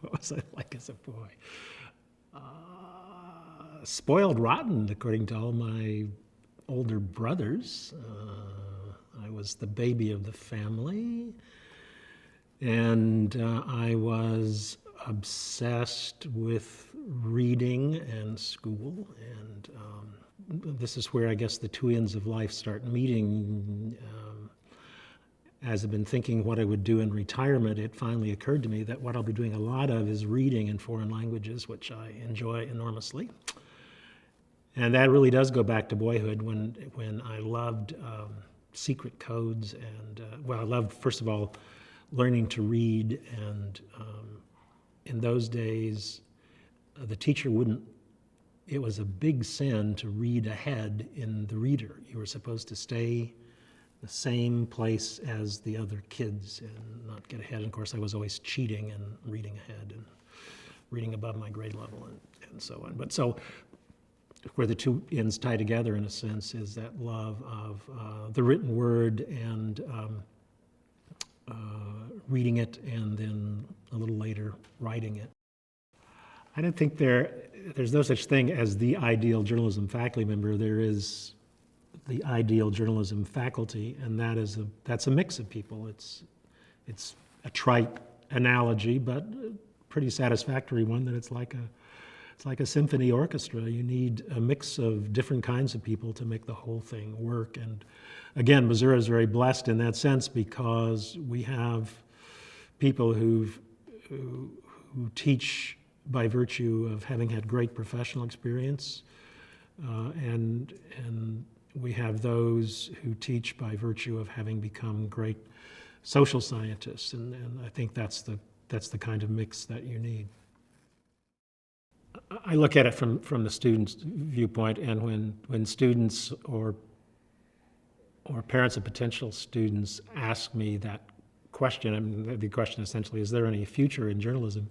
What was I like as a boy? Spoiled rotten, according to all my older brothers. I was the baby of the family, and I was obsessed with reading and school. And this is where I guess the two ends of life start meeting. As I've been thinking what I would do in retirement, it finally occurred to me that what I'll be doing a lot of is reading in foreign languages, which I enjoy enormously. And that really does go back to boyhood when I loved secret codes and, well, I loved, first of all, learning to read. And in those days, the teacher wouldn't, it was a big sin to read ahead in the reader. You were supposed to stay the same place as the other kids and not get ahead. And of course, I was always cheating and reading ahead and reading above my grade level and so on. But so where the two ends tie together, in a sense, is that love of the written word and reading it, and then a little later writing it. I don't think there's no such thing as the ideal journalism faculty member. There is the ideal journalism faculty, and that's a mix of people. It's a trite analogy, but a pretty satisfactory one, that it's like a symphony orchestra. You need a mix of different kinds of people to make the whole thing work. And again, Missouri is very blessed in that sense, because we have people who teach by virtue of having had great professional experience, and we have those who teach by virtue of having become great social scientists, and I think that's the kind of mix that you need. I look at it from the student's viewpoint, and when students or parents of potential students ask me that question, I mean, the question essentially, is there any future in journalism?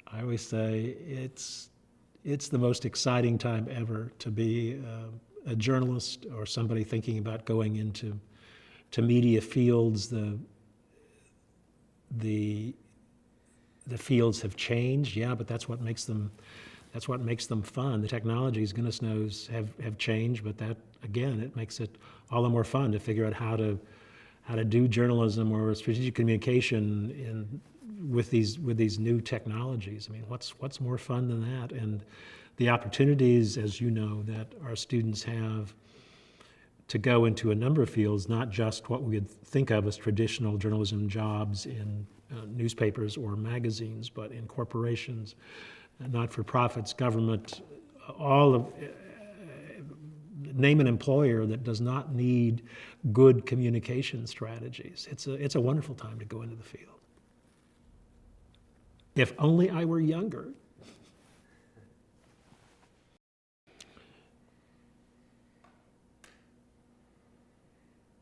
I always say it's the most exciting time ever to be a journalist or somebody thinking about going into media fields. The fields have changed, yeah, but that's what makes them fun. The technologies, goodness knows, have changed, but that, again, it makes it all the more fun to figure out how to do journalism or strategic communication with these new technologies. I mean, what's more fun than that? And the opportunities, as you know, that our students have to go into a number of fields, not just what we would think of as traditional journalism jobs in newspapers or magazines, but in corporations, not-for-profits, government, all of, name an employer that does not need good communication strategies. It's a wonderful time to go into the field. If only I were younger.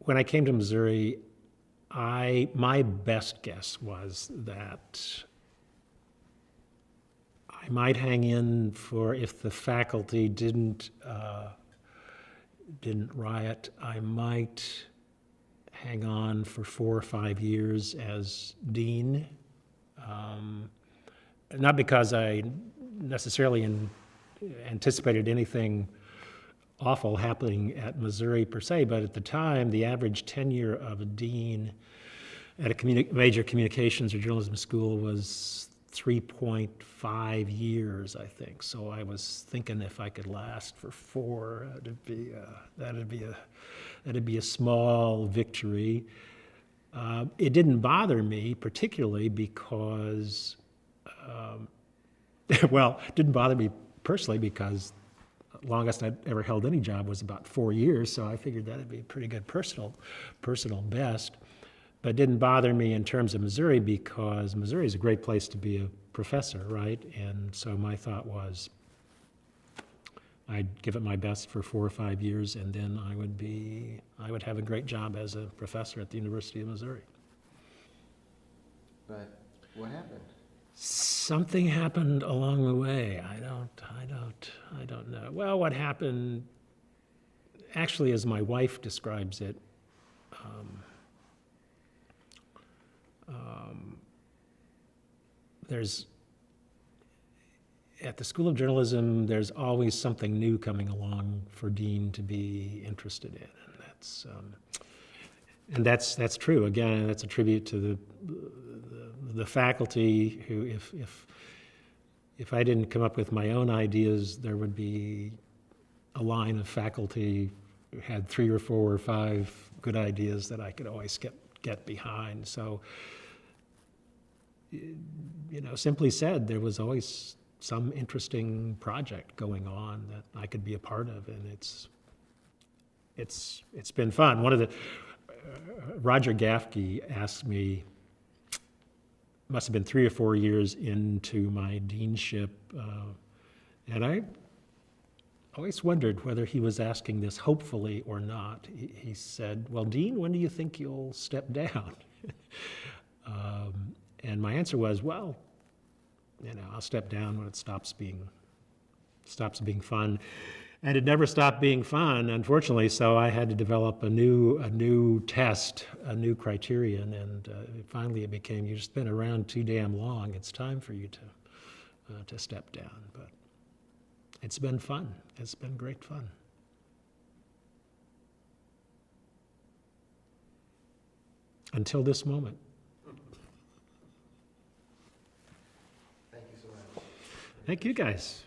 When I came to Missouri, my best guess was that I might hang in for, if the faculty didn't riot, I might hang on for 4 or 5 years as dean. Not because I necessarily anticipated anything awful happening at Missouri per se, but at the time, the average tenure of a dean at a major communications or journalism school was 3.5 years, I think. So I was thinking if I could last for 4, that'd be a small victory. It didn't bother me particularly because, well, it didn't bother me personally because longest I'd ever held any job was about 4 years, so I figured that'd be a pretty good personal best. But it didn't bother me in terms of Missouri, because Missouri is a great place to be a professor, right? And so my thought was I'd give it my best for 4 or 5 years, and then I would have a great job as a professor at the University of Missouri. But what happened? Something happened along the way. I don't know. Well, what happened, actually, as my wife describes it, there's, at the School of Journalism, there's always something new coming along for Dean to be interested in, and that's true. Again, that's a tribute to the faculty who, if I didn't come up with my own ideas, there would be a line of faculty who had 3 or 4 or 5 good ideas that I could always get behind. So, simply said, there was always some interesting project going on that I could be a part of, and it's been fun. One of the Roger Gaffke asked me, must have been 3 or 4 years into my deanship, and I always wondered whether he was asking this hopefully or not. He said, "Well, Dean, when do you think you'll step down?" And my answer was, "Well, I'll step down when it stops being fun." And it never stopped being fun, unfortunately, so I had to develop a new test, a new criterion, and finally it became, you just been around too damn long, it's time for you to step down. But it's been fun. It's been great fun. Until this moment. Thank you so much. Thank you, guys.